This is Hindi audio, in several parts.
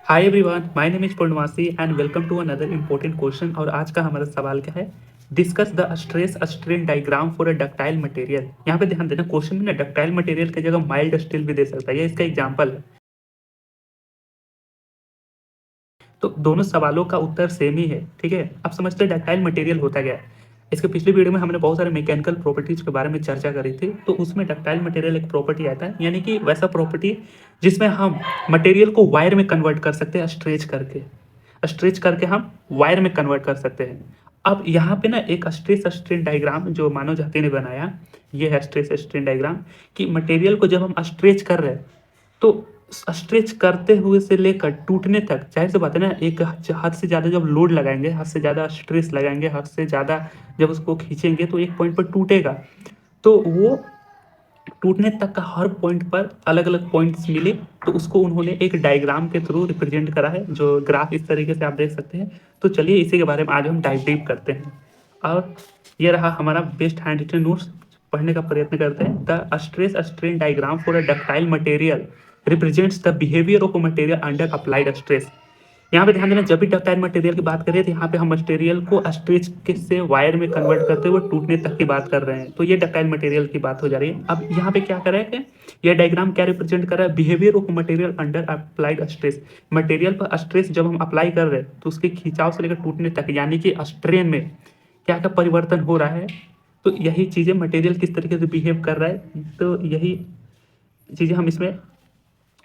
Hi everyone, my name is Purnavasi and welcome to another important question. और आज का हमारा सवाल क्या है? Discuss the stress strain diagram for a ductile material. यहाँ पे ध्यान देना, क्वेश्चन में ना डक्टाइल मटेरियल की जगह माइल्ड स्टील भी दे सकता है, ये इसका एग्जाम्पल है। तो दोनों सवालों का उत्तर सेम ही है, ठीक है। अब समझते हैं डक्टाइल मटेरियल होता क्या है। इसके पिछले वीडियो में हमने बहुत सारे मैकेनिकल प्रॉपर्टीज के बारे में चर्चा करी थी, तो उसमें डक्टाइल मटेरियल एक प्रॉपर्टी आता है, यानी कि वैसा प्रॉपर्टी जिसमें हम मटेरियल को वायर में कन्वर्ट कर सकते हैं, स्ट्रेच करके हम वायर में कन्वर्ट कर सकते हैं। अब यहाँ पे ना एक स्ट्रेस स्ट्रेन डायग्राम जो मानव जाति ने बनाया, ये है स्ट्रेस स्ट्रेन डायग्राम। कि मटेरियल को जब हम स्ट्रेच कर रहे हैं तो स्ट्रेच करते हुए से लेकर टूटने तक, जाहिर सी बात है ना, एक हद से ज़्यादा जब लोड लगाएंगे, हद से ज़्यादा स्ट्रेस लगाएंगे, हद से ज़्यादा जब उसको खींचेंगे तो एक पॉइंट पर टूटेगा। तो वो टूटने तक का हर पॉइंट पर अलग अलग पॉइंट्स मिले, तो उसको उन्होंने एक डायग्राम के थ्रू रिप्रेजेंट करा है, जो ग्राफ इस तरीके से आप देख सकते हैं। तो चलिए इसी के बारे में आज हम डाइव डीप करते हैं। और ये रहा हमारा बेस्ट हैंड रिटन नोट्स, पढ़ने का प्रयत्न करते हैं। The stress strain diagram for a ductile material represents the behaviour of a material under applied stress. यहाँ पे ध्यान देना, जब भी डक्टाइल मटेरियल की बात करें तो यहाँ पे हम मटेरियल को स्ट्रेच के से वायर में कन्वर्ट करते हुए टूटने तक की बात कर रहे हैं। तो ये डक्टाइल मटेरियल की बात हो जा रही है। अब यहाँ पे क्या कर रहा है, यह डायग्राम क्या रिप्रेजेंट कर रहा है? Behaviour of material under applied stress. Material पर स्ट्रेस जब हम अप्लाई कर रहे हैं तो उसके खिंचाव से लेकर टूटने तक, यानी कि स्ट्रेन में क्या क्या परिवर्तन हो रहा है। तो यही चीज़ें मटेरियल किस तरीके से बिहेव कर रहा है, तो यही चीज़ें हम इसमें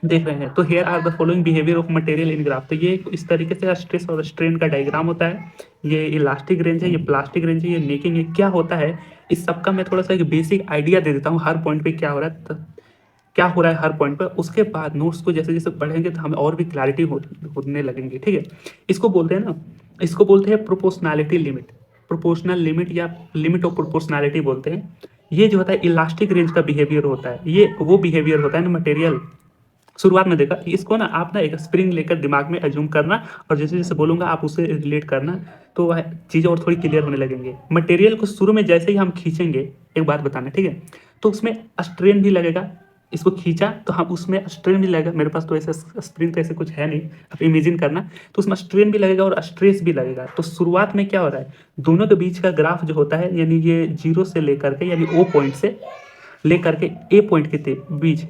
देख रहे हैं। तो here are the following behaviour of material in graph. तो ये इस तरीके से स्ट्रेस और स्ट्रेन का डायग्राम होता है। ये इलास्टिक रेंज है, ये प्लास्टिक रेंज है, ये नेकिंग है। क्या होता है इस सब का, मैं थोड़ा सा एक बेसिक आइडिया दे देता हूँ हर पॉइंट पे क्या हो रहा है, क्या हो रहा है हर पॉइंट पर। उसके बाद नोट्स को जैसे जैसे पढ़ेंगे तो हमें और भी क्लैरिटी होने लगेंगे, ठीक है। इसको बोलते हैं ना, इसको बोलते हैं प्रोपोर्शनैलिटी लिमिट, प्रोपोर्शनल लिमिट या लिमिट ऑफ प्रोपोर्शनैलिटी बोलते हैं। ये जो होता है इलास्टिक रेंज का बिहेवियर होता है, ये वो बिहेवियर होता है ना मटेरियल। शुरुआत में देखा, इसको ना आप ना एक स्प्रिंग लेकर दिमाग में एज्यूम करना, और जैसे जैसे बोलूँगा आप उससे रिलेट करना, तो वह चीज़ें और थोड़ी क्लियर होने लगेंगे। मटेरियल को शुरू में जैसे ही हम खींचेंगे, एक बात बताना, ठीक है, तो उसमें स्ट्रेन भी लगेगा। इसको खींचा तो हम उसमें स्ट्रेन भी लगेगा। मेरे पास तो ऐसे स्प्रिंग तो ऐसे कुछ है नहीं, आप इमेजिन करना। तो उसमें स्ट्रेन भी लगेगा और स्ट्रेस भी लगेगा। तो शुरुआत में क्या हो रहा है, दोनों के बीच का ग्राफ जो होता है, यानी ये जीरो से लेकर के, यानी ओ पॉइंट से लेकर के ए पॉइंट के बीच,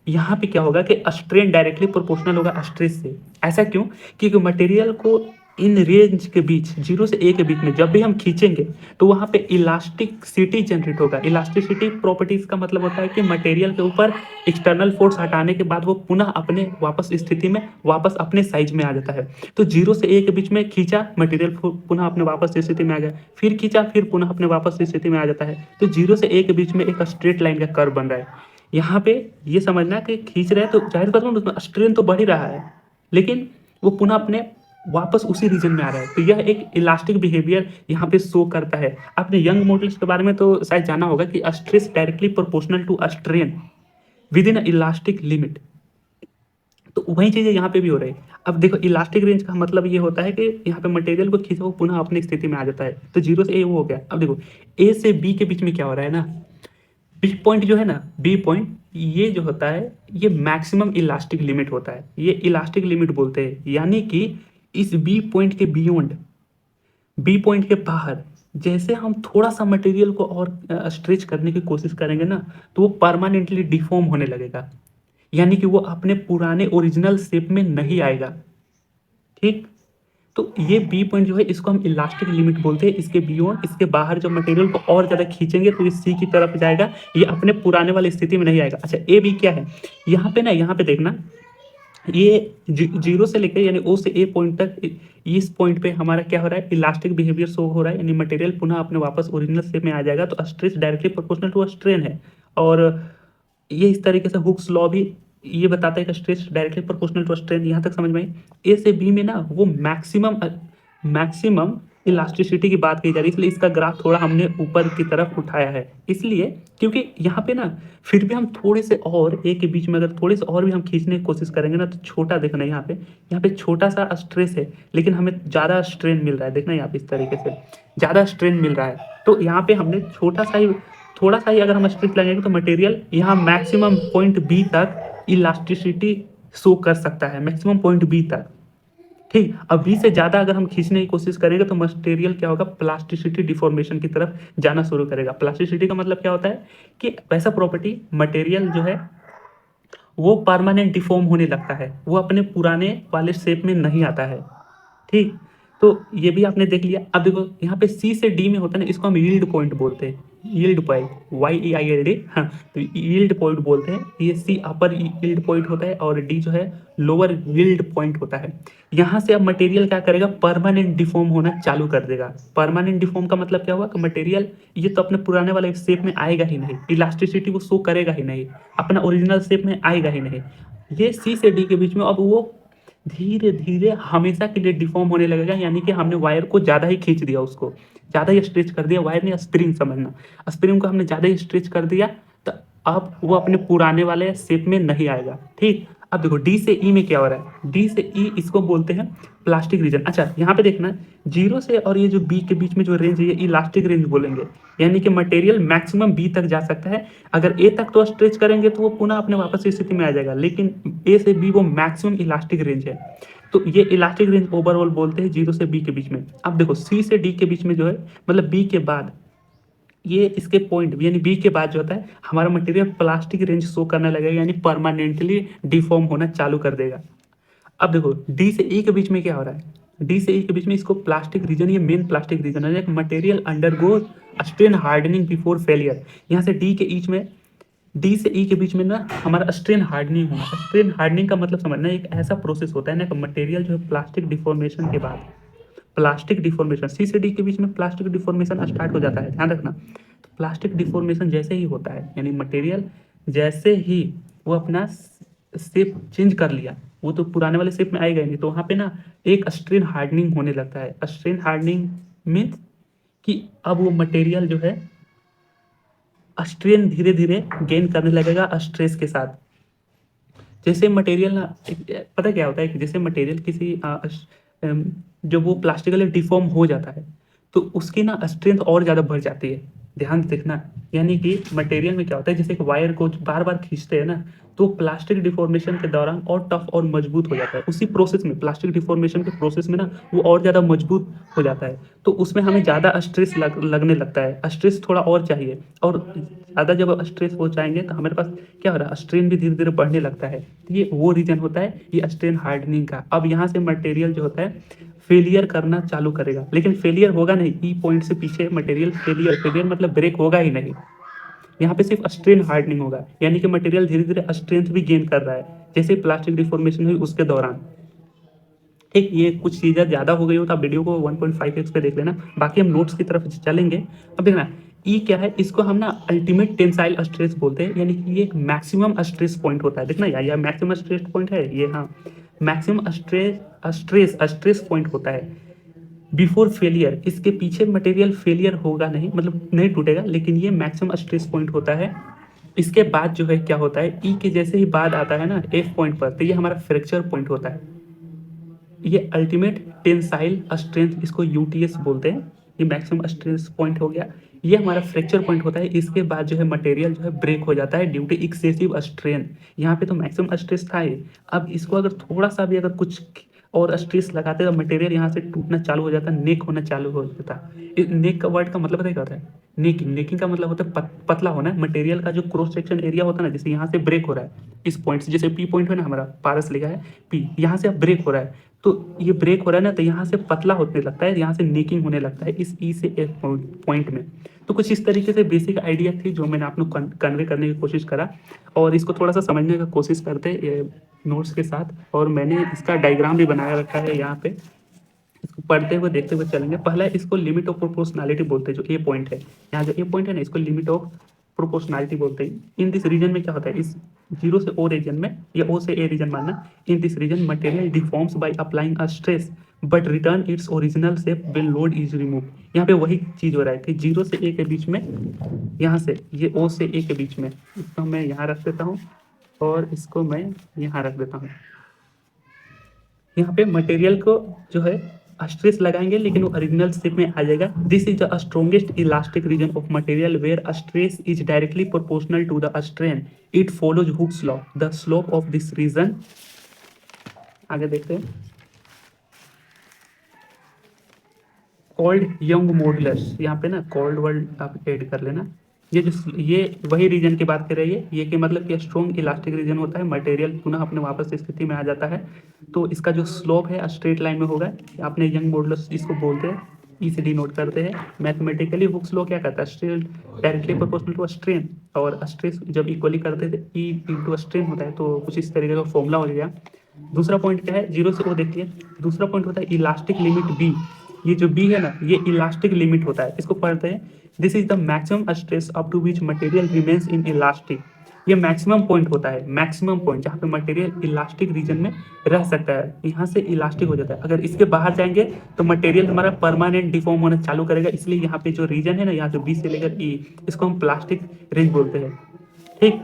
यहाँ पे क्या होगा कि स्ट्रेन डायरेक्टली प्रोपोर्शनल होगा स्ट्रेस से। ऐसा क्यों? क्योंकि मटेरियल को इन रेंज के बीच, जीरो से ए के बीच में जब भी हम खींचेंगे तो वहाँ पे इलास्टिसिटी जनरेट होगा। इलास्टिसिटी प्रॉपर्टीज का मतलब होता है कि मटेरियल के ऊपर एक्सटर्नल फोर्स हटाने के बाद वो पुनः अपने वापस स्थिति में, वापस अपने साइज में आ जाता है। तो जीरो से ए के बीच में खींचा, मटेरियल पुनः अपने वापस स्थिति में आ गया, फिर खींचा, फिर पुनः अपने वापस स्थिति में आ जाता है। तो जीरो से ए के बीच में एक स्ट्रेट लाइन का कर्व बन रहा है। यहाँ पे ये समझना कि खींच रहे हैं तो जाहिर बात है उसमें स्ट्रेन तो बढ़ ही रहा है, लेकिन वो पुनः अपने वापस उसी रीजन में आ रहा है। तो यह एक इलास्टिक बिहेवियर यहाँ पे शो करता है। आपने यंग मॉडल्स के बारे में तो शायद जाना होगा कि stress directly proportional to strain within elastic limit. तो वही चीज़ें यहाँ पे भी हो रही है। अब देखो, इलास्टिक रेंज का मतलब ये होता है कि यहाँ पे मटेरियल को खींचा वो पुनः अपनी स्थिति में आ जाता है। तो जीरो से ए वो हो गया। अब देखो, ए से बी के बीच में क्या हो रहा है ना, बी पॉइंट जो है ना, बी पॉइंट, ये जो होता है ये मैक्सिमम इलास्टिक लिमिट होता है, ये इलास्टिक लिमिट बोलते हैं। यानी कि इस बी पॉइंट के बियॉन्ड, बी पॉइंट के बाहर जैसे हम थोड़ा सा मटेरियल को और स्ट्रेच करने की कोशिश करेंगे ना, तो वो परमानेंटली डिफॉर्म होने लगेगा, यानी कि वो अपने पुराने ओरिजिनल शेप में नहीं आएगा, ठीक। तो ये बी पॉइंट जो है इसको हम इलास्टिक लिमिट बोलते हैं। इसके बियॉन्ड, इसके बाहर जब मटेरियल को और ज़्यादा खींचेंगे तो ये सी की तरफ जाएगा, ये अपने पुराने वाली स्थिति में नहीं आएगा। अच्छा, ए बी क्या है यहाँ पे ना, यहाँ पे देखना, ये जीरो से लेकर यानी ओ से ए पॉइंट तक, इस पॉइंट पे हमारा क्या हो रहा है, इलास्टिक बिहेवियर शो हो रहा है, यानी मटेरियल पुनः अपने वापस ओरिजिनल शेप में आ जाएगा। तो stress directly proportional to strain है। और ये इस तरीके से हुक्स लॉ भी ये बताता है कि stress directly proportional to strain. यहाँ तक समझ में आई। ए से बी में ना वो मैक्सिमम मैक्सिमम इलास्टिसिटी की बात की जा रही है, इसलिए इसका ग्राफ थोड़ा हमने ऊपर की तरफ उठाया है। इसलिए क्योंकि यहाँ पे ना फिर भी हम थोड़े से और ए के बीच में अगर थोड़े से और भी हम खींचने की कोशिश करेंगे ना, तो छोटा देखना, यहाँ पे छोटा सा स्ट्रेस है लेकिन हमें ज़्यादा स्ट्रेन मिल रहा है। देखना यहाँ पे इस तरीके से ज़्यादा स्ट्रेन मिल रहा है। तो यहाँ पे हमने छोटा सा ही, थोड़ा सा ही अगर हम स्ट्रेस लगेंगे तो मटेरियल यहाँ मैक्सिमम पॉइंट बी तक इलास्टिसिटी शो कर सकता है मैक्सिमम पॉइंट बी तक। ठीक, अब बी से ज़्यादा अगर हम खींचने की कोशिश करेंगे तो मटेरियल क्या होगा, प्लास्टिसिटी डिफॉर्मेशन की तरफ जाना शुरू करेगा। प्लास्टिसिटी का मतलब क्या होता है कि वैसा प्रॉपर्टी मटेरियल जो है वो परमानेंट डिफॉर्म होने लगता है, वो अपने पुराने वाले शेप में नहीं आता है। ठीक, तो ये भी आपने देख लिया। अब देखो यहाँ पे सी से डी में होता है ना, इसको हम यील्ड पॉइंट बोलते हैं। यील्ड पॉइंट, YEILD, हाँ, तो यील्ड पॉइंट बोलते हैं। ये सी अपर यील्ड पॉइंट होता है और डी जो है लोअर यील्ड पॉइंट होता है। यहाँ से अब मटेरियल क्या करेगा, परमानेंट डिफॉर्म होना चालू कर देगा। परमानेंट डिफॉर्म का मतलब क्या हुआ कि मटेरियल ये तो अपने पुराने वाले शेप में आएगा ही नहीं, इलास्टिसिटी वो शो करेगा ही नहीं, अपना ओरिजिनल शेप में आएगा ही नहीं। ये सी से डी के बीच में अब वो धीरे धीरे हमेशा के लिए डिफॉर्म होने लगेगा, यानी कि हमने वायर को ज़्यादा ही खींच दिया, उसको ज़्यादा ही स्ट्रेच कर दिया। वायर नहीं, स्प्रिंग समझना, स्प्रिंग को हमने ज़्यादा ही स्ट्रेच कर दिया, तो अब वो अपने पुराने वाले शेप में नहीं आएगा। ठीक, अब देखो डी से ई में क्या हो रहा है, डी से ई इसको बोलते हैं प्लास्टिक रीजन। अच्छा, यहाँ पे देखना, जीरो से और ये जो बी के बीच में जो रेंज है ये इलास्टिक रेंज बोलेंगे, यानी कि मटेरियल मैक्सिमम बी तक जा सकता है। अगर ए तक तो स्ट्रेच करेंगे तो वो पुनः अपने वापस की स्थिति में आ जाएगा, लेकिन ए से बी वो मैक्सिमम इलास्टिक रेंज है। तो ये इलास्टिक रेंज ओवरऑल बोलते हैं जीरो से बी के बीच में। अब देखो सी से डी के बीच में जो है, मतलब बी के बाद ये इसके पॉइंट यानी बी के बाद जो होता है हमारा मटेरियल प्लास्टिक रेंज शो करने लगेगा, यानी परमानेंटली डिफॉर्म होना चालू कर देगा। अब देखो डी से ई के बीच में क्या हो रहा है, डी से ई के बीच में इसको प्लास्टिक रीजन, ये मेन प्लास्टिक रीजन है। Material undergo strain hardening before failure. यहाँ से डी के बीच में, डी से ई के बीच में ना हमारा स्ट्रेन हार्डनिंग होना। स्ट्रेन हार्डनिंग का मतलब समझना, एक ऐसा प्रोसेस होता है ना कि मटेरियल जो है प्लास्टिक डिफॉर्मेशन के बाद, प्लास्टिक डिफॉर्मेशन सी से डी के बीच में प्लास्टिक डिफॉर्मेशन स्टार्ट हो जाता है, ध्यान रखना। तो प्लास्टिक डिफॉर्मेशन जैसे ही होता है, यानी मटेरियल जैसे ही वो अपना शेप चेंज कर लिया, वो तो पुराने वाले शेप में आएगा ही नहीं, तो वहाँ पे ना एक स्ट्रेन हार्डनिंग होने लगता है। स्ट्रेन हार्डनिंग मीन्स कि अब वो मटेरियल जो है स्ट्रेन धीरे धीरे गेन करने लगेगा स्ट्रेस के साथ। जैसे मटेरियल ना, पता क्या होता है कि जैसे मटेरियल किसी जो वो प्लास्टिकली डिफॉर्म हो जाता है तो उसकी ना स्ट्रेंथ और ज़्यादा बढ़ जाती है। ध्यान से देखना, यानी कि मटेरियल में क्या होता है, जैसे एक वायर को बार बार खींचते हैं ना, तो प्लास्टिक डिफॉर्मेशन के दौरान और टफ और मजबूत हो जाता है। उसी प्रोसेस में, प्लास्टिक डिफॉर्मेशन के प्रोसेस में ना वो और ज़्यादा मजबूत हो जाता है, तो उसमें हमें ज़्यादा स्ट्रेस लगने लगता है। स्ट्रेस थोड़ा और चाहिए, और ज़्यादा जब स्ट्रेस हो जाएंगे तो हमारे पास क्या हो रहा है, स्ट्रेन भी धीरे धीरे बढ़ने लगता है। तो ये वो रीजन होता है ये स्ट्रेन हार्डनिंग का। अब यहाँ से मटेरियल जो होता है फेलियर करना चालू करेगा, लेकिन फेलियर होगा नहीं, ई पॉइंट से पीछे मटेरियल फेलियर, फेलियर मतलब ब्रेक होगा ही नहीं। यहाँ पे सिर्फ स्ट्रेन हार्डनिंग होगा, यानी कि मटेरियल धीरे धीरे स्ट्रेंथ भी गेन कर रहा है, जैसे प्लास्टिक डिफॉर्मेशन हुई उसके दौरान। ठीक, ये कुछ चीज़ें ज़्यादा हो गई हो तो आप वीडियो को 1.5x पे देख लेना, बाकी हम नोट्स की तरफ चलेंगे। अब देखना ई क्या है, इसको हम ना अल्टीमेट टेंसाइल स्ट्रेस बोलते हैं, यानी कि ये एक मैक्सिमम स्ट्रेस पॉइंट होता है। देखना यार, यह मैक्सिमम स्ट्रेस पॉइंट है ये, हाँ, मैक्सिमम स्ट्रेस पॉइंट होता है बिफोर फेलियर। इसके पीछे मटेरियल फेलियर होगा नहीं, मतलब नहीं टूटेगा, लेकिन ये मैक्सिमम स्ट्रेस पॉइंट होता है। इसके बाद जो है क्या होता है, ई के जैसे ही बाद आता है ना एफ पॉइंट पर, तो ये हमारा फ्रैक्चर पॉइंट होता है। ये अल्टीमेट टेंसाइल स्ट्रेंथ, इसको यूटीएस बोलते हैं। ये मैक्सिमम स्ट्रेस पॉइंट हो गया, ये हमारा फ्रैक्चर पॉइंट होता है। इसके बाद जो है मटेरियल जो है ब्रेक हो जाता है ड्यू टू एक्सेसिव स्ट्रेन। यहाँ पे तो मैक्सिमम स्ट्रेस था ही, अब इसको अगर थोड़ा सा भी अगर कुछ और स्ट्रेस लगाते तो मटेरियल यहाँ से टूटना चालू हो जाता, नेक होना चालू हो जाता। नेक का वर्ड का मतलब पता है क्या होता है, नेकिंग। नेकिंग का मतलब होता है पतला होना। मटेरियल का जो क्रॉस सेक्शन एरिया होता है ना, जैसे यहाँ से ब्रेक हो रहा है इस पॉइंट से, जैसे पी पॉइंट है ना हमारा, पारस लिखा है पी, यहाँ से अब ब्रेक हो रहा है, तो ये ब्रेक हो रहा है ना, तो यहाँ से पतला होने लगता है, यहाँ से नेकिंग होने लगता है इस ई से एफ पॉइंट में। तो कुछ इस तरीके से बेसिक आइडिया थी जो मैंने आप लोग कन्वे करने की कोशिश करा, और इसको थोड़ा सा समझने की कोशिश करते नोट्स के साथ। और मैंने इसका डायग्राम भी बनाया रखा है यहाँ पे, इसको पढ़ते हुए देखते हुए चलेंगे। पहला इसको लिमिट ऑफ प्रोपोर्शनैलिटी बोलते हैं, जो ए पॉइंट है, यहाँ जो ए पॉइंट है ना, इसको लिमिट ऑफ प्रोपोर्शनैलिटी बोलते हैं। इन दिस रीजन में क्या होता है, इस जीरो से ओ रीजन में, या ओ से ए रीजन मानना, in this region material deforms by applying a stress but return its original shape when load is remove. यहाँ पे वही चीज़ हो रहा है कि जीरो से ए के बीच में, यहाँ से ये ओ से ए के बीच में, इसको मैं यहाँ रख देता हूँ और इसको मैं यहाँ रख देता हूँ। यहाँ पे मटेरियल को जो है स्ट्रेस लगाएंगे लेकिन वो ओरिजिनल शेप में आ जाएगा। This is the strongest elastic region of material where stress is directly proportional to the strain. It follows Hooke's law. The slope of this region आगे देखते हैं। कोल्ड यंग मॉडुलस, यहाँ पे ना कोल्ड वर्ड आप ऐड कर लेना। ये वही रीजन की बात कर रही है, ये कि मतलब कि स्ट्रॉन्ग इलास्टिक रीजन होता है, मटेरियल पुनः अपने वापस स्थिति में आ जाता है। तो इसका जो स्लोप है स्ट्रेट लाइन में होगा। आपने यंग मॉडुलस इसको बोलते हैं, ई से डिनोट करते हैं। मैथमेटिकली हुक्स लॉ क्या कहता है, strain directly proportional to strain, और स्ट्रेस जब इक्वली करते थे ई इंटू स्ट्रेन होता है, तो कुछ इस तरीके का फॉर्मूला हो गया। दूसरा पॉइंट क्या है, जीरो से वो देखिए। दूसरा पॉइंट होता है इलास्टिक लिमिट बी। ये जो बी है ना, ये इलास्टिक लिमिट होता है, इसको पढ़ते हैं। This is the maximum stress up to which material remains in elastic. ये मैक्सिमम पॉइंट होता है, मैक्सिमम पॉइंट जहाँ पे मटेरियल इलास्टिक रीजन में रह सकता है, यहाँ से इलास्टिक हो जाता है। अगर इसके बाहर जाएंगे तो मटेरियल हमारा परमानेंट डिफॉर्म होना चालू करेगा। इसलिए यहाँ पे जो रीजन है ना, यहाँ जो बी से लेकर ई, इसको हम प्लास्टिक रेंज बोलते हैं। ठीक,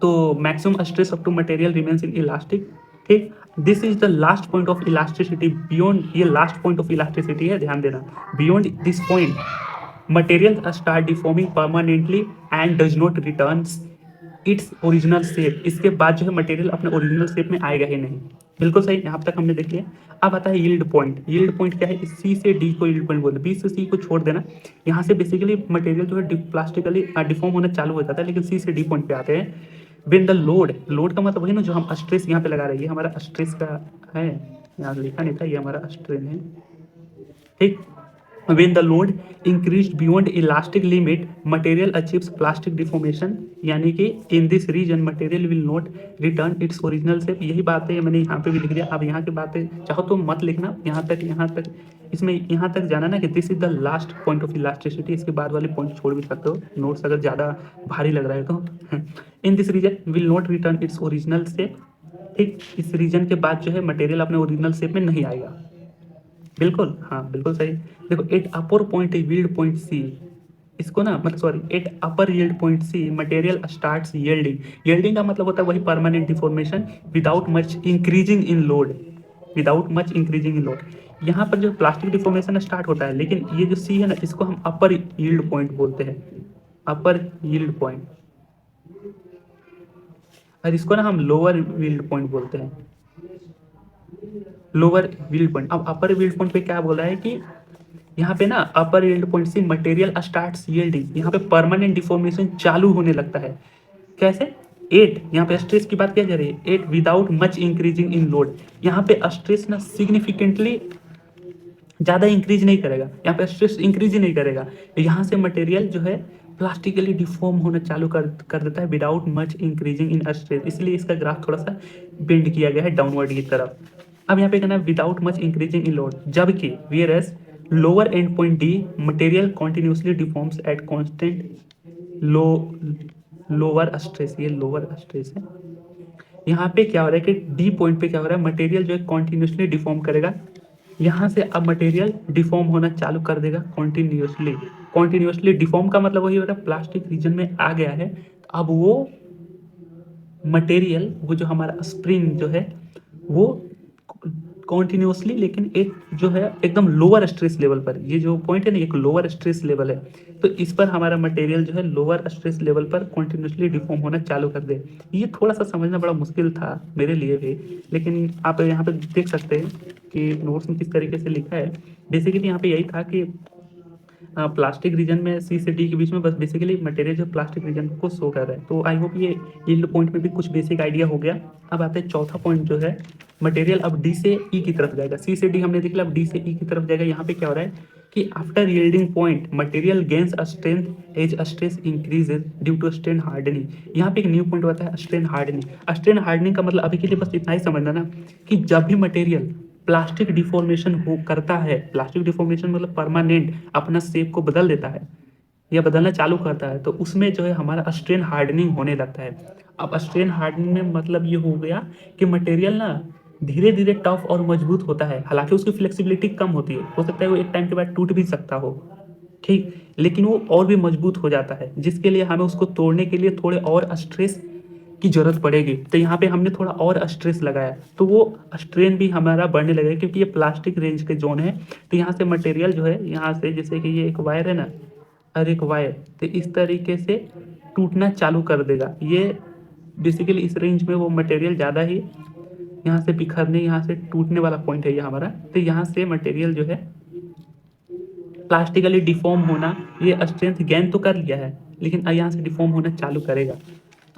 तो maximum stress up to material remains in elastic. ठीक, this is the last point of elasticity. Beyond, ये लास्ट पॉइंट ऑफ इलास्टिसिटी है, ध्यान देना। Beyond this point material start deforming permanently and does not return its original shape. इसके बाद जो है मटेरियल अपने ओरिजिनल शेप में आएगा ही नहीं। बिल्कुल सही, यहाँ तक हमने देख लिया। अब आता है यील्ड पॉइंट। यील्ड पॉइंट क्या है, सी से डी को यील्ड पॉइंट बोलते हैं, बी से सी को छोड़ देना। यहाँ से बेसिकली मटेरियल जो है प्लास्टिकली डिफॉर्म होना चालू हो जाता है, लेकिन सी से डी पॉइंट पे आते हैं। वेन द लोड, लोड का मतलब वही ना जो हम स्ट्रेस यहाँ पे लगा रहे हैं, ये हमारा स्ट्रेस का है, यहाँ लिखा नहीं था, ये हमारा स्ट्रेन है। ठीक, when the load increased beyond elastic limit material achieves plastic deformation, यानी कि in this region material will not return its original shape। यही बात है, मैंने यहाँ पे भी लिख दिया। अब यहाँ की बातें चाहो तो मत लिखना, यहाँ तक इसमें यहाँ तक जाना ना कि this is the last point of elasticity. इसके बाद वाले पॉइंट छोड़ भी सकते हो, नोट्स अगर ज़्यादा भारी लग रहा है तो। In this region will not return its original shape. ठीक, इस रीजन के बाद जो है मटेरियल अपने ओरिजिनल शेप में नहीं आएगा। बिल्कुल, हाँ बिल्कुल सही। देखो, at upper point yield point C, इसको ना मतलब sorry, at upper yield point C material starts yielding. Yielding का मतलब होता है वही permanent deformation without much increasing in load, without much increasing in load. यहाँ पर जो प्लास्टिक डिफॉर्मेशन स्टार्ट होता है, लेकिन ये जो सी है ना, इसको हम अपर यील्ड पॉइंट बोलते हैं, अपर यील्ड पॉइंट। और इसको ना हम लोअर यील्ड पॉइंट बोलते हैं, लोअर यील्ड पॉइंट। अब अपर यील्ड पॉइंट पे क्या बोला है कि यहाँ पे ना अपर यील्ड पॉइंट से मटेरियल स्टार्ट्स यील्डिंग, यहाँ पे परमानेंट डिफॉर्मेशन चालू होने लगता है। कैसे? एट, यहाँ पे स्ट्रेस की बात क्या जा रही है, at without much increasing in load. यहाँ पे स्ट्रेस ना सिग्निफिकेंटली ज़्यादा इंक्रीज नहीं करेगा, यहाँ पे स्ट्रेस इंक्रीज ही नहीं करेगा। यहाँ से मटेरियल जो है प्लास्टिकली डिफॉर्म होना चालू कर देता है विदाउट मच इंक्रीजिंग इन स्ट्रेस। इसलिए इसका ग्राफ थोड़ा सा बेंड किया गया है डाउनवर्ड की तरफ। अब यहाँ पे कहना है without much increasing in load, जबकि whereas lower end point D material continuously deforms at constant lower stress. ये लोअर स्ट्रेस है। यहाँ पे क्या हो रहा है कि डी पॉइंट पे क्या हो रहा है, मटेरियल जो है कॉन्टिन्यूसली डिफॉर्म करेगा। यहाँ से अब मटेरियल डिफॉर्म होना चालू कर देगा कॉन्टिन्यूसली। कॉन्टिन्यूसली डिफॉर्म का मतलब वही हो रहा है, प्लास्टिक रीजन में आ गया है। अब वो मटेरियल, वो जो हमारा स्प्रिंग जो है, वो कॉन्टिन्यूसली, लेकिन एक जो है एकदम लोअर स्ट्रेस लेवल पर, ये जो पॉइंट है ना, एक लोअर स्ट्रेस लेवल है, तो इस पर हमारा मटेरियल जो है लोअर स्ट्रेस लेवल पर कॉन्टिन्यूसली डिफॉर्म होना चालू कर दे। ये थोड़ा सा समझना बड़ा मुश्किल था मेरे लिए भी, लेकिन आप यहाँ पे देख सकते हैं कि नोट्स में किस तरीके से लिखा है। बेसिकली यहाँ पे यही था कि प्लास्टिक रीजन में सी से डी के बीच में बस बेसिकली मटेरियल जो प्लास्टिक रीजन को शो कर रहा है। तो आई होप ये यील्ड पॉइंट में भी कुछ बेसिक आइडिया हो गया। अब आते हैं चौथा पॉइंट जो है, मटेरियल अब डी से ई की तरफ जाएगा। सी से डी हमने देख लिया, अब डी से ई की तरफ जाएगा। यहाँ पे क्या हो रहा है कि after yielding point material gains a strength as stress increases due to strain hardening. यहाँ पे एक न्यू पॉइंट होता है स्ट्रेन हार्डनिंग। स्ट्रेन हार्डनिंग का मतलब अभी के लिए बस इतना ही समझना ना कि जब भी मटेरियल प्लास्टिक डिफॉर्मेशन हो करता है, प्लास्टिक डिफॉर्मेशन मतलब परमानेंट अपना शेप को बदल देता है या बदलना चालू करता है, तो उसमें जो है हमारा स्ट्रेन हार्डनिंग होने लगता है। अब स्ट्रेन हार्डनिंग में मतलब ये हो गया कि मटेरियल ना धीरे धीरे टफ और मजबूत होता है। हालांकि उसकी फ्लेक्सिबिलिटी कम होती है, हो सकता है वो एक टाइम के बाद टूट भी सकता हो, ठीक, लेकिन वो और भी मजबूत हो जाता है, जिसके लिए हमें उसको तोड़ने के लिए थोड़े और स्ट्रेस की जरूरत पड़ेगी। तो यहाँ पे हमने थोड़ा और स्ट्रेस लगाया, तो वो स्ट्रेन भी हमारा बढ़ने लगेगा, क्योंकि ये प्लास्टिक रेंज के जोन है। तो यहाँ से मटेरियल जो है, यहाँ से जैसे कि ये एक वायर है ना, और एक वायर, तो इस तरीके से टूटना चालू कर देगा। ये बेसिकली इस रेंज में वो मटेरियल ज़्यादा ही यहाँ से बिखरने, यहाँ से टूटने वाला पॉइंट है ये हमारा। तो यहाँ से मटेरियल जो है प्लास्टिकली डिफॉर्म होना, ये स्ट्रेंथ गेन तो कर लिया है, लेकिन यहाँ से डिफॉर्म होना चालू करेगा।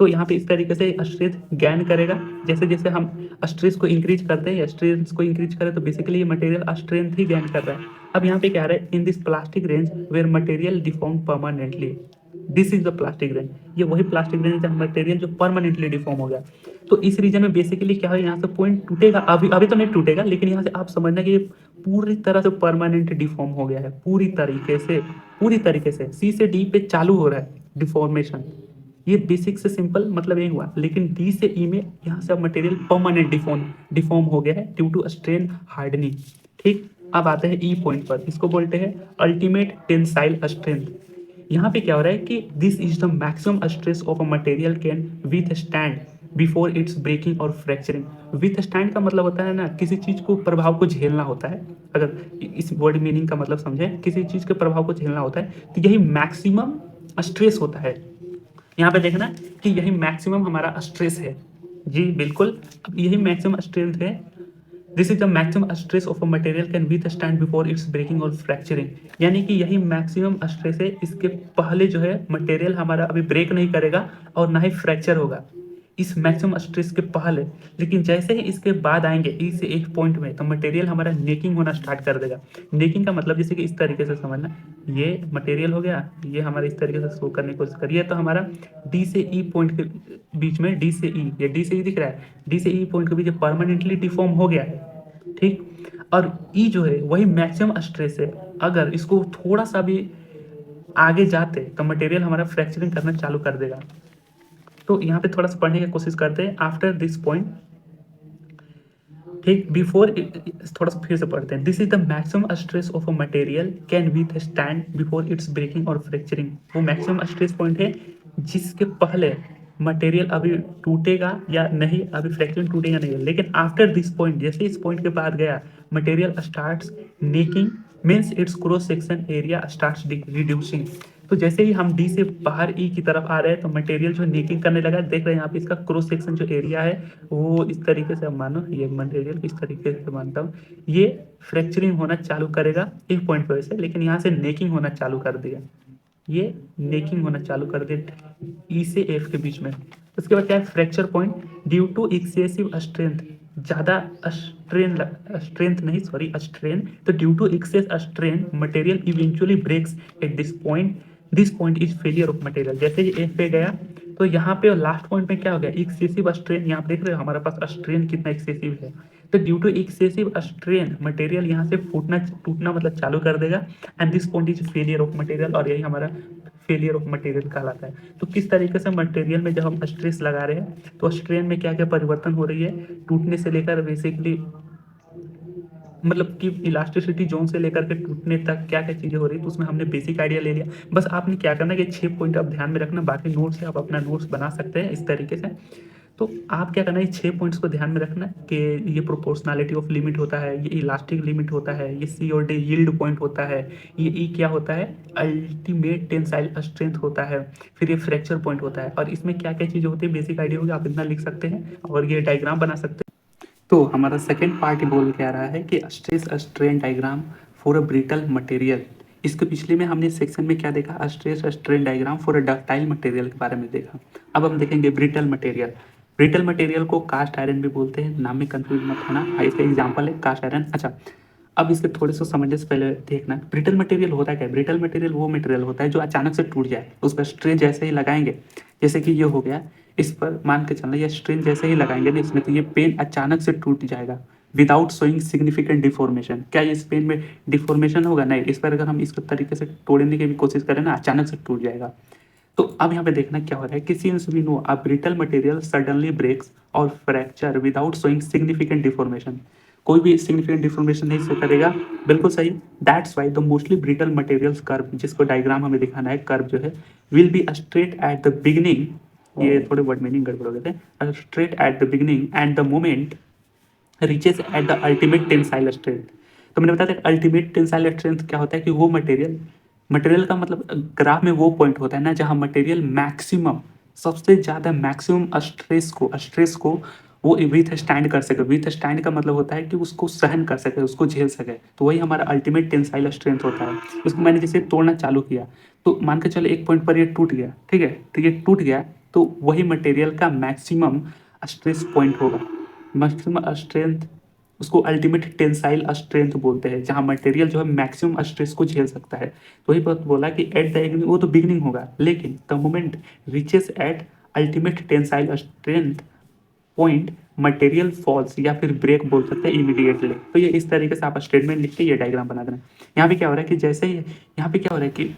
तो यहाँ पे इस तरीके से स्ट्रेंथ गेन करेगा। जैसे जैसे हम स्ट्रेस को इंक्रीज करते हैं, स्ट्रेंथ को इंक्रीज करें, तो बेसिकली ये मटेरियल स्ट्रेंथ ही गेन कर रहा है। अब यहाँ पे क्या रहा है, in this plastic range where material deform permanently, this is the plastic range. ये वही प्लास्टिक रेंज है मटेरियल जो परमानेंटली डिफॉर्म हो गया। तो इस रीजन में बेसिकली क्या है, यहाँ से पॉइंट टूटेगा, अभी अभी तो नहीं टूटेगा, लेकिन यहाँ से आप समझना कि ये पूरी तरह से परमानेंट डिफॉर्म हो गया है, पूरी तरीके से सी से डी पे चालू हो रहा है डिफॉर्मेशन। ये बेसिक से सिंपल मतलब ये हुआ, लेकिन डी से ई में यहाँ से अब मटेरियल परमानेंट डिफॉर्म हो गया है ड्यू टू स्ट्रेन हार्डनिंग। ठीक, अब आते हैं ई पॉइंट पर, इसको बोलते हैं अल्टीमेट टेंसाइल स्ट्रेंथ। यहाँ पे क्या हो रहा है कि this is the maximum stress of a material can withstand before its breaking और फ्रैक्चरिंग। विथ स्टैंड का मतलब होता है ना, किसी चीज को प्रभाव को झेलना होता है। अगर इस वर्ड मीनिंग का मतलब समझें, किसी चीज के प्रभाव को झेलना होता है, तो यही मैक्सिमम स्ट्रेस होता है। यहाँ पे देखना कि यही मैक्सिमम हमारा स्ट्रेस है। जी बिल्कुल, अब यही मैक्सिमम स्ट्रेंथ है। This is the maximum stress of a material can withstand before its breaking और फ्रैक्चरिंग। यानी कि यही मैक्सिमम स्ट्रेस है, इसके पहले जो है मटेरियल हमारा अभी ब्रेक नहीं करेगा और ना ही फ्रैक्चर होगा, इस मैक्सिमम स्ट्रेस के पहले। लेकिन जैसे ही इसके बाद आएंगे ई से एक पॉइंट में, तो मटेरियल हमारा नेकिंग होना स्टार्ट कर देगा। नेकिंग का मतलब जैसे कि इस तरीके से समझना, ये मटेरियल हो गया, ये हमारा इस तरीके से शो करने की कोशिश करिए, तो हमारा डी से ई पॉइंट के बीच में, डी से ई, ये डी से ई दिख रहा है, डी से ई पॉइंट के बीच परमानेंटली डिफॉर्म हो गया है। ठीक, और ई जो है वही मैक्सिमम स्ट्रेस है। अगर इसको थोड़ा सा भी आगे जाते तो मटेरियल हमारा फ्रैक्चरिंग करना चालू कर देगा। तो यहाँ पे थोड़ा सा पढ़ने की कोशिश करते हैं आफ्टर दिस पॉइंट। ठीक, बिफोर, थोड़ा सा फिर से पढ़ते हैं। This is the maximum stress of a material can withstand before its breaking और फ्रैक्चरिंग। वो मैक्सिमम स्ट्रेस पॉइंट है जिसके पहले मटेरियल अभी टूटेगा या नहीं, अभी फ्रैक्चरिंग टूटेगा नहीं, लेकिन आफ्टर दिस पॉइंट, जैसे इस पॉइंट के बाद गया, material starts necking, means it's cross section area starts reducing. तो जैसे ही हम डी से बाहर ई की तरफ आ रहे हैं, तो मटेरियल जो नेकिंग करने लगा, देख रहे हैं यहाँ पे इसका क्रॉस सेक्शन जो एरिया है वो इस तरीके से, मानो ये मटेरियल इस तरीके से मानता हूँ, ये फ्रैक्चरिंग होना चालू करेगा एक पॉइंट पर वैसे, लेकिन यहाँ से नेकिंग होना चालू कर दिया, ये नेकिंग होना चालू कर दे ई से एफ के बीच में। उसके बाद क्या है, fracture point due to excessive strength, ज़्यादा स्ट्रेंथ नहीं, सॉरी स्ट्रेन, तो due to excess strain material eventually breaks at this point, this point is failure of material. जैसे ही एफ पे गया, तो यहाँ पे लास्ट पॉइंट में क्या हो गया, एक्सेसिव स्ट्रेन। यहाँ पे देख रहे हो हमारे पास स्ट्रेन कितना एक्सेसिव है, तो due to excessive strain material यहाँ से फूटना टूटना मतलब चालू कर देगा, and this point is failure of material, और यही हमारा फेलियर ऑफ मटेरियल कहलाता है। तो किस तरीके से मटेरियल में जब हम स्ट्रेस लगा रहे हैं, तो स्ट्रेन में क्या क्या परिवर्तन हो रही है, टूटने से लेकर बेसिकली मतलब कि इलास्टिसिटी जोन से लेकर के टूटने तक क्या क्या चीज़ें हो रही है, तो उसमें हमने बेसिक आइडिया ले लिया। बस आपने क्या करना है कि 6 पॉइंट आप ध्यान में रखना, बाकी नोट्स से आप अपना नोट्स बना सकते हैं इस तरीके से। तो आप क्या करना है, 6 पॉइंट्स को ध्यान में रखना कि ये प्रोपोर्शनैलिटी ऑफ लिमिट होता है, ये इलास्टिक लिमिट होता है, ये सी और डी यील्ड पॉइंट होता है, ये ई क्या होता है, अल्टीमेट टेंसाइल स्ट्रेंथ होता है, फिर ये फ्रैक्चर पॉइंट होता है, और इसमें क्या क्या चीज़ें होती है बेसिक आइडिया होगी, आप इतना लिख सकते हैं और ये डायग्राम बना सकते हैं। तो हमारा सेकेंड पार्ट बोल के आ रहा है कि stress strain diagram for a brittle material. इसके पिछले में हमने सेक्शन में क्या देखा, stress strain diagram for a ductile material के बारे में देखा। अब हम देखेंगे ब्रिटल मटेरियल। ब्रिटल मटेरियल को कास्ट आयरन भी बोलते हैं, नाम में कंफ्यूज मत होना, इसका एग्जाम्पल है कास्ट आयरन। अच्छा, अब इसके थोड़े से समझने से पहले देखना ब्रिटल मटेरियल होता क्या है। ब्रिटल मटेरियल वो मटेरियल होता है जो अचानक से टूट जाए, उस पर स्ट्रेन जैसे ही लगाएंगे, जैसे कि ये हो गया, इस पर मान के चलना, ये स्ट्रेन जैसे ही लगाएंगे ना इसमें, तो ये पेन अचानक से टूट जाएगा विदाउट शोइंग सिग्निफिकेंट डिफॉर्मेशन। क्या इस पेन में डिफॉर्मेशन होगा? नहीं। इस पर अगर हम इसको तरीके से तोड़ने की भी कोशिश करें ना, अचानक से टूट जाएगा। तो अब यहाँ पे देखना क्या हो रहा है कि since we know a brittle material suddenly breaks और fracture without showing significant deformation, कोई भी सिग्निफिकेंट डिफॉर्मेशन नहीं शो करेगा, बिल्कुल सही। That's why the mostly brittle materials curve, जिसको डायग्राम हमें दिखाना है, कर्व जो है will be straight at the beginning, ये थोड़े वर्ड मीनिंग गड़बड़ हो गए थे, straight at the beginning and the moment reaches at the ultimate tensile strength. तो मैंने बताया था अल्टीमेट टेंसाइल स्ट्रेंथ क्या होता है कि वो मटेरियल का मतलब ग्राफ में वो पॉइंट होता है ना जहाँ मटेरियल मैक्सिमम, सबसे ज़्यादा मैक्सिमम स्ट्रेस को वो विथ स्टैंड कर सके। विथ स्टैंड का मतलब होता है कि उसको सहन कर सके, उसको झेल सके। तो वही हमारा अल्टीमेट टेंसाइल स्ट्रेंथ होता है। उसको मैंने जैसे तोड़ना चालू किया, तो मान के चलो एक पॉइंट पर ये टूट गया, ठीक है? तो ये टूट गया, तो वही मटेरियल का मैक्सिमम स्ट्रेस पॉइंट होगा। मैक्सिमम स्ट्रेंथ, उसको अल्टीमेट टेंसाइल स्ट्रेंथ बोलते हैं, जहाँ मटेरियल जो है मैक्सिमम स्ट्रेस को झेल सकता है। तो वही बात बोला कि एट द वो तो बिगिनिंग होगा, लेकिन the moment reaches at ultimate tensile strength point material falls, या फिर ब्रेक बोल सकते हैं इमीडिएटली। तो ये इस तरीके से आप स्टेटमेंट लिख के ये डायग्राम बना देना। यहाँ पे क्या हो रहा है कि जैसे ही यहाँ पे क्या हो रहा है कि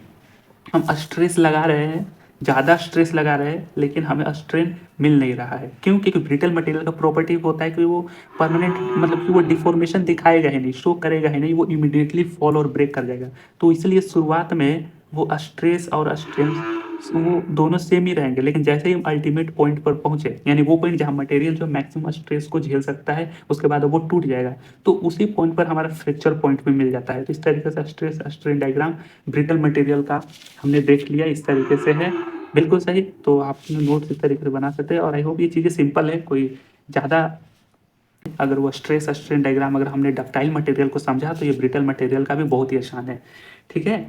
हम स्ट्रेस लगा रहे हैं, ज़्यादा स्ट्रेस लगा रहे हैं, लेकिन हमें स्ट्रेन मिल नहीं रहा है। क्यों? क्योंकि ब्रिटल मटेरियल का प्रॉपर्टी होता है कि वो परमानेंट, मतलब कि वो डिफॉर्मेशन दिखाएगा ही नहीं, शो करेगा ही नहीं, वो इमीडिएटली फॉल और ब्रेक कर जाएगा। तो इसलिए शुरुआत में वो स्ट्रेस और स्ट्रेन वो दोनों सेम ही रहेंगे, लेकिन जैसे ही हम अल्टीमेट पॉइंट पर पहुंचे, यानी वो पॉइंट जहाँ मटेरियल जो मैक्सिमम स्ट्रेस को झेल सकता है, उसके बाद वो टूट जाएगा, तो उसी पॉइंट पर हमारा फ्रैक्चर पॉइंट में मिल जाता है। तो इस तरीके से stress strain diagram brittle material का हमने देख लिया, इस तरीके से है। बिल्कुल सही। तो आप नोट्स इस तरीके से बना सकते हैं, और आई होप ये चीज़ें सिंपल है, कोई ज़्यादा, अगर वो स्ट्रेस स्ट्रेन डायग्राम अगर हमने डक्टाइल मटेरियल को समझा, तो ये ब्रिटल मटेरियल का भी बहुत ही आसान है। ठीक है।